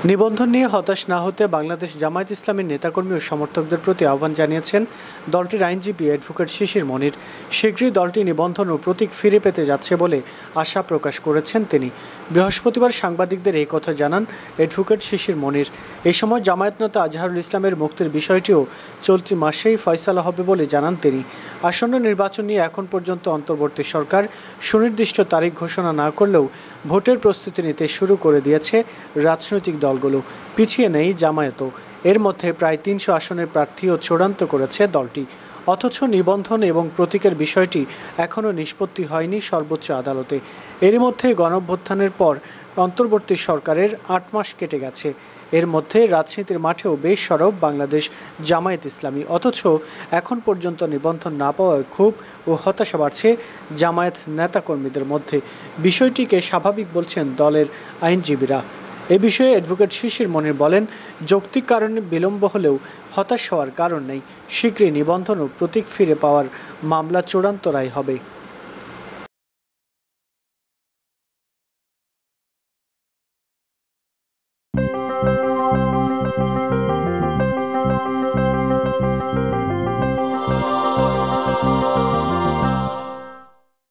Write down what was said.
নিবন্ধন নিয়ে হতাশ না হতে বাংলাদেশ জামায়াত ইসলামীর নেতাকর্মী ও সমর্থকদের প্রতি আহ্বান জানিয়েছেন দলটির আইনজীবী অ্যাডভোকেট শিশির মনির। শীঘ্রই দলটি নিবন্ধন ও প্রতীক ফিরে পেতে যাচ্ছে বলে আশা প্রকাশ করেছেন তিনি। বৃহস্পতিবার সাংবাদিকদের এই কথা জানান অ্যাডভোকেট শিশির মনির। এই সময় জামায়াত নেতা আজহারুল ইসলামের মুক্তির বিষয়টিও চলতি মাসেই ফয়সালা হবে বলে জানান তিনি। আসন্ন নির্বাচন নিয়ে এখন পর্যন্ত অন্তর্বর্তী সরকার সুনির্দিষ্ট তারিখ ঘোষণা না করলেও ভোটের প্রস্তুতি নিতে শুরু করে দিয়েছে রাজনৈতিক দলগুলো। পিছিয়ে নেই জামায়াতও। এর মধ্যে প্রায় ৩০০ আসনের প্রার্থীও চূড়ান্ত করেছে দলটি। অথচ নিবন্ধন এবং প্রতীকের বিষয়টি এখনও নিষ্পত্তি হয়নি সর্বোচ্চ আদালতে। এর মধ্যে গণঅভ্যুত্থানের পর অন্তর্বর্তী সরকারের ৮ মাস কেটে গেছে। এর মধ্যে রাজনীতির মাঠেও বেশ সরব বাংলাদেশ জামায়াত ইসলামী। অথচ এখন পর্যন্ত নিবন্ধন না পাওয়ায় ক্ষোভ ও হতাশা বাড়ছে জামায়াত নেতাকর্মীদের মধ্যে। বিষয়টিকে স্বাভাবিক বলছেন দলের আইনজীবীরা। এ বিষয়ে অ্যাডভোকেট শিশির মনির বলেন, যৌক্তিক কারণে বিলম্ব হলেও হতাশ হওয়ার কারণ নেই। শীঘ্রই নিবন্ধন ও প্রতীক ফিরে পাওয়ার মামলা চূড়ান্ত রায় হবে।